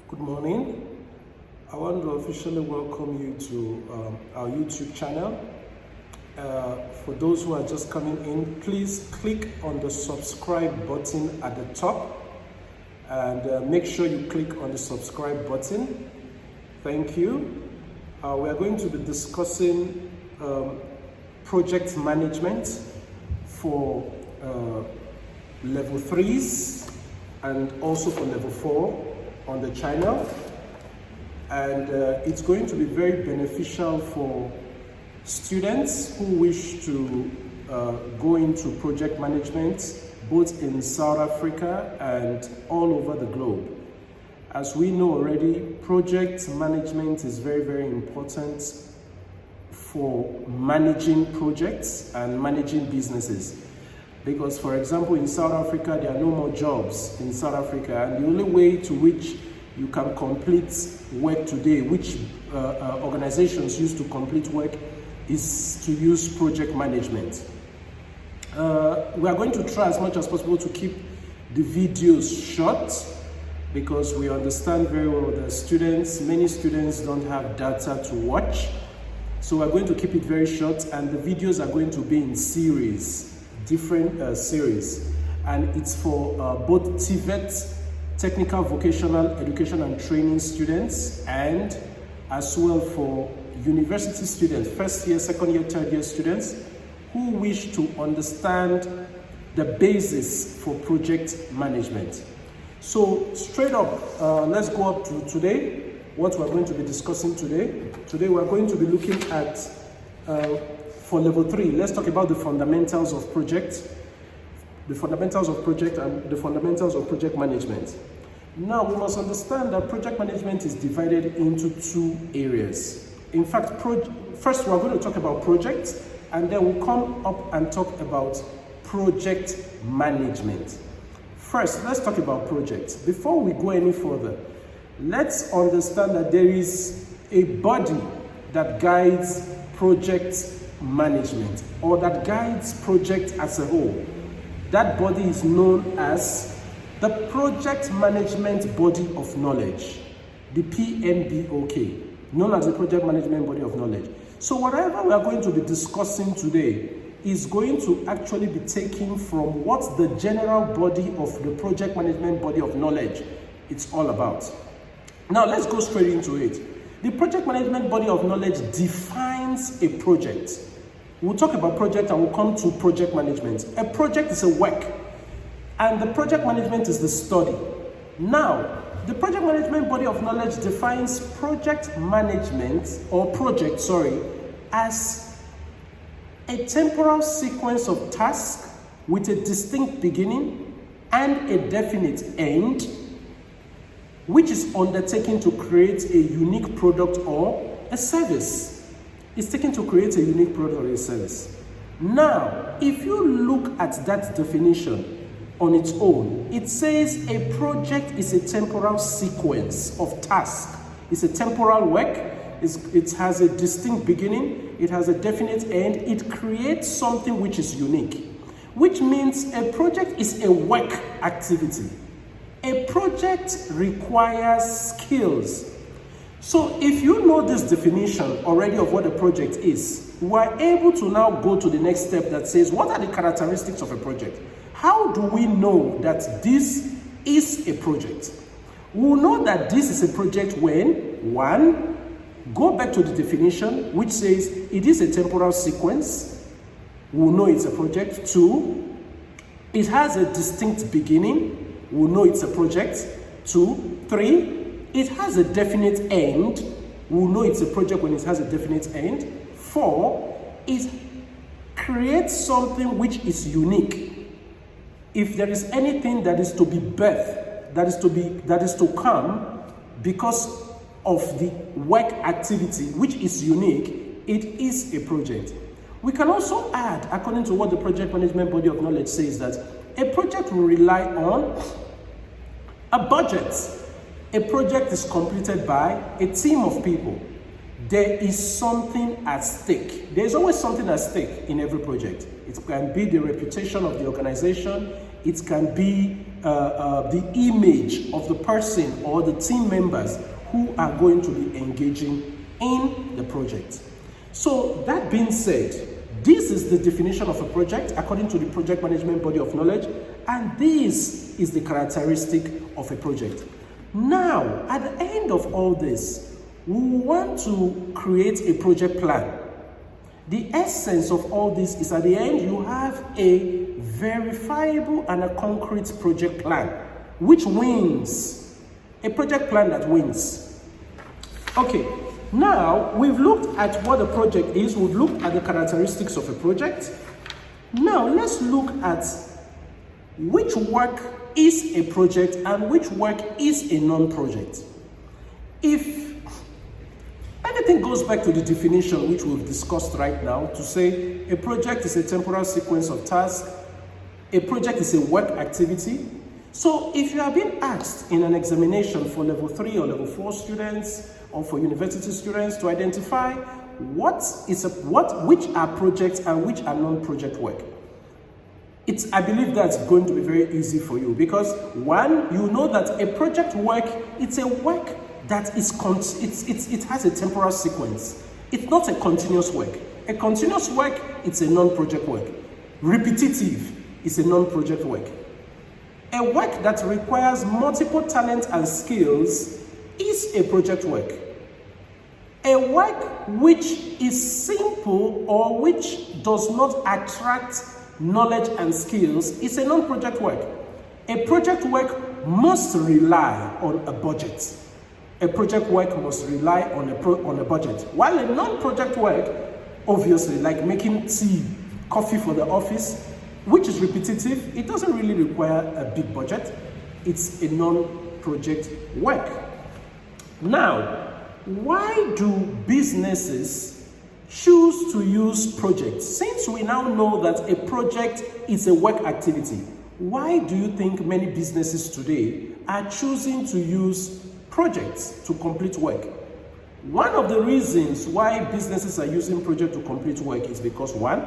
Good morning. I want to officially welcome you to our YouTube channel. For those who are just coming in, please click on the subscribe button at the top and make sure you click on the subscribe button. Thank you. We are going to be discussing project management for level 3s and also for level 4 on the channel, and it's going to be very beneficial for students who wish to go into project management both in South Africa and all over the globe. As we know already, project management is very important for managing projects and managing businesses. Because, for example, in South Africa, there are no more jobs in South Africa, and the only way to which you can complete work today, which organizations use to complete work, is to use project management. We are going to try as much as possible to keep the videos short, because we understand very well that many students don't have data to watch. So we're going to keep it very short, and the videos are going to be in different series, and it's for both TVET, Technical Vocational Education and Training students, and as well for university students, first year, second year, third year students who wish to understand the basis for project management. So straight up, let's go up to today, what we're going to be discussing today. Today we're going to be looking at for level 3, let's talk about the fundamentals of project, and the fundamentals of project management. Now, we must understand that project management is divided into 2 areas. In fact, first we're going to talk about projects, and then we'll come up and talk about project management. First, let's talk about projects. Before we go any further, let's understand that there is a body that guides project management, or that guides project as a whole. That body is known as the Project Management Body of Knowledge, the PMBOK, known as the Project Management Body of Knowledge. So whatever we are going to be discussing today is going to actually be taken from what the general body of the Project Management Body of Knowledge it's all about. Now let's go straight into it. The Project Management Body of Knowledge defines a project. We'll talk about project and we'll come to project management. A project is a work, and the project management is the study. Now, the Project Management Body of Knowledge defines project management, or project, as a temporal sequence of tasks with a distinct beginning and a definite end, which is undertaken to create a unique product or a service. It's taken to create a unique product or a service. Now, if you look at that definition on its own, it says a project is a temporal sequence of tasks. It's a temporal work. It has a distinct beginning. It has a definite end. It creates something which is unique, which means a project is a work activity. A project requires skills. So if you know this definition already of what a project is, we are able to now go to the next step that says, what are the characteristics of a project? How do we know that this is a project? We will know that this is a project when, 1, go back to the definition, which says it is a temporal sequence. We will know it's a project. 2, it has a distinct beginning. We will know it's a project. 2, 3, it has a definite end. We'll know it's a project when it has a definite end. 4, it creates something which is unique. If there is anything that is to be birthed, that is to come because of the work activity which is unique, it is a project. We can also add, according to what the Project Management Body of Knowledge says, that a project will rely on a budget. A project is completed by a team of people. There is something at stake. There is always something at stake in every project. It can be the reputation of the organization. it can be the image of the person or the team members who are going to be engaging in the project. So that being said, this is the definition of a project according to the project management body of knowledge, and this is the characteristic of a project. Now, at the end of all this, we want to create a project plan. The essence of all this is at the end, you have a verifiable and a concrete project plan, which wins. A project plan that wins. Okay, now we've looked at what a project is, we've looked at the characteristics of a project. Now let's look at which work is a project and which work is a non-project. If everything goes back to the definition which we've discussed right now, to say a project is a temporal sequence of tasks, a project is a work activity. So if you have been asked in an examination for level 3 or level 4 students or for university students to identify which are projects and which are non-project work, I believe that's going to be very easy for you, because one, you know that a project work, it's a work that is it has a temporal sequence. It's not a continuous work. A continuous work, it's a non-project work. Repetitive is a non-project work. A work that requires multiple talents and skills is a project work. A work which is simple or which does not attract knowledge and skills is a non-project work. A project work must rely on a budget. A project work must rely on a budget. While a non-project work, obviously, like making tea, coffee for the office, which is repetitive, it doesn't really require a big budget. It's a non-project work. Now, why do businesses choose to use projects? Since we now know that a project is a work activity, why do you think many businesses today are choosing to use projects to complete work? One of the reasons why businesses are using projects to complete work is because, one,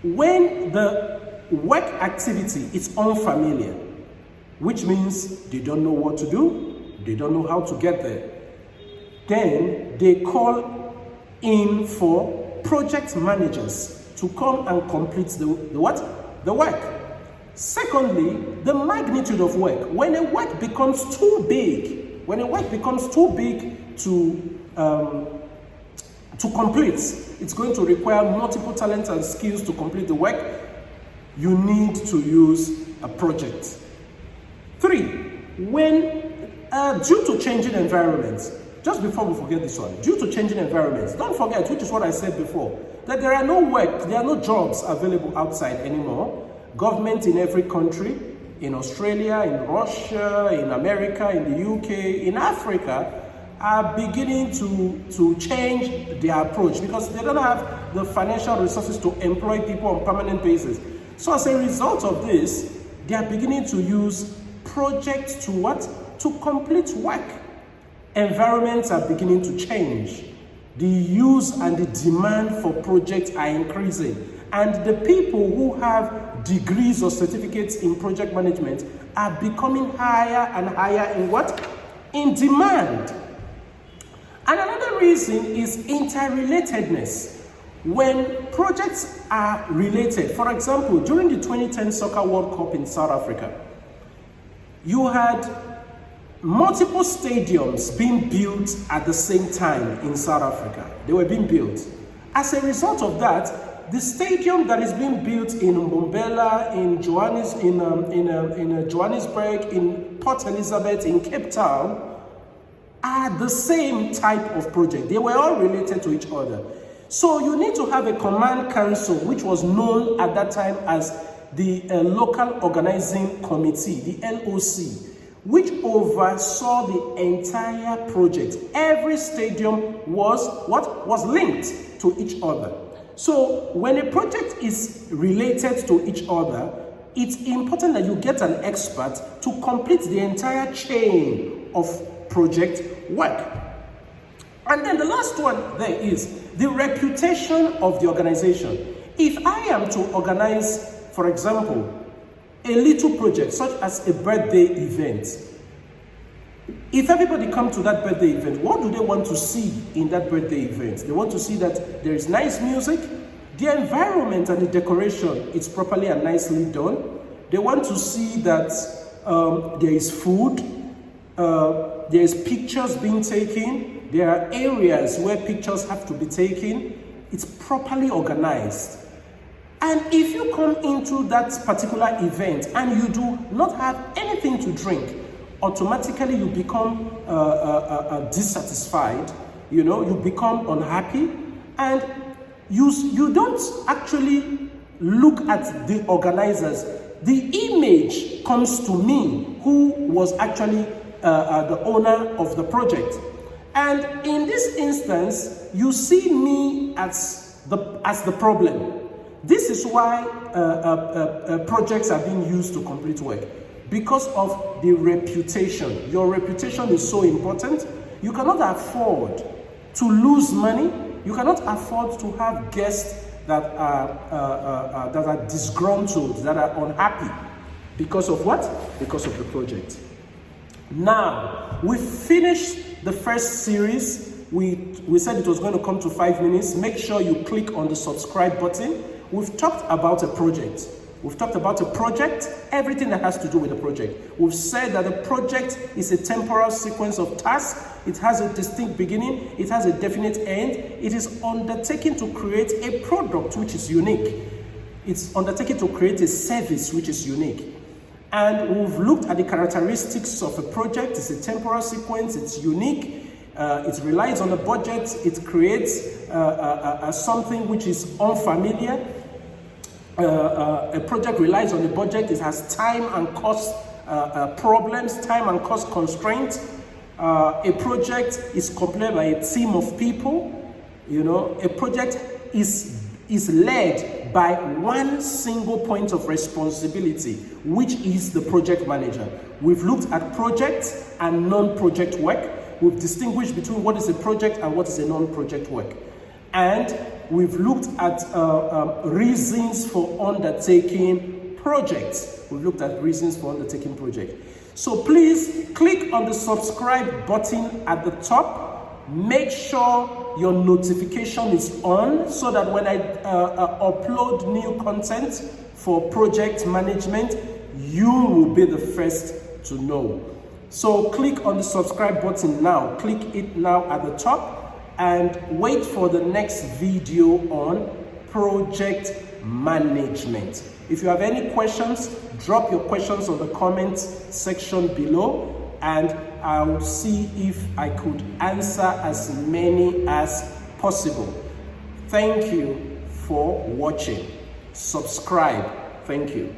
when the work activity is unfamiliar, which means they don't know what to do, they don't know how to get there, then they call in for project managers to come and complete the work. Secondly, the magnitude of work. When a work becomes too big, to complete, it's going to require multiple talents and skills to complete the work. You need to use a project. 3, when due to changing environments, just before we forget this one, due to changing environments, don't forget, which is what I said before, that there are no jobs available outside anymore. Government in every country, in Australia, in Russia, in America, in the UK, in Africa, are beginning to change their approach because they don't have the financial resources to employ people on a permanent basis. So as a result of this, they are beginning to use projects to complete work. Environments are beginning to change. The use and the demand for projects are increasing. And the people who have degrees or certificates in project management are becoming higher and higher in demand. And another reason is interrelatedness. When projects are related, for example, during the 2010 Soccer World Cup in South Africa, you had multiple stadiums being built at the same time in South Africa. They were being built. As a result of that, the stadium that is being built in Mbombela, in Johannesburg, in Port Elizabeth, in Cape Town, are the same type of project. They were all related to each other. So you need to have a command council, which was known at that time as the Local Organizing Committee, the LOC, which oversaw the entire project. Every stadium was linked to each other. So when a project is related to each other, it's important that you get an expert to complete the entire chain of project work. And then the last one there is the reputation of the organization. If I am to organize, for example, a little project, such as a birthday event. If everybody comes to that birthday event, what do they want to see in that birthday event? They want to see that there is nice music, the environment and the decoration is properly and nicely done. They want to see that there is food, there is pictures being taken, there are areas where pictures have to be taken. It's properly organized. And if you come into that particular event and you do not have anything to drink, automatically you become dissatisfied, you become unhappy, and you don't actually look at the organizers. The image comes to me, who was actually the owner of the project. And in this instance, you see me as the problem. This is why projects are being used to complete work, because of the reputation. Your reputation is so important. You cannot afford to lose money. You cannot afford to have guests that are disgruntled, that are unhappy. Because of what? Because of the project. Now, we finished the first series. We said it was going to come to 5 minutes. Make sure you click on the subscribe button. We've talked about a project. Everything that has to do with the project. We've said that the project is a temporal sequence of tasks. It has a distinct beginning. It has a definite end. It is undertaken to create a product which is unique. It's undertaken to create a service which is unique. And we've looked at the characteristics of a project. It's a temporal sequence. It's unique. It relies on a budget. It creates something which is unfamiliar. A project relies on a budget. It has time and cost problems, time and cost constraints. A project is completed by a team of people. A project is led by one single point of responsibility, which is the project manager. We've looked at project and non-project work. We've distinguished between what is a project and what is a non-project work. And we've looked at reasons for undertaking projects. We've looked at reasons for undertaking projects. So please click on the subscribe button at the top. Make sure your notification is on so that when I upload new content for project management, you will be the first to know. So click on the subscribe button now. Click it now at the top and wait for the next video on project management. If you have any questions, drop your questions on the comments section below and I'll see if I could answer as many as possible. Thank you for watching. Subscribe. Thank you.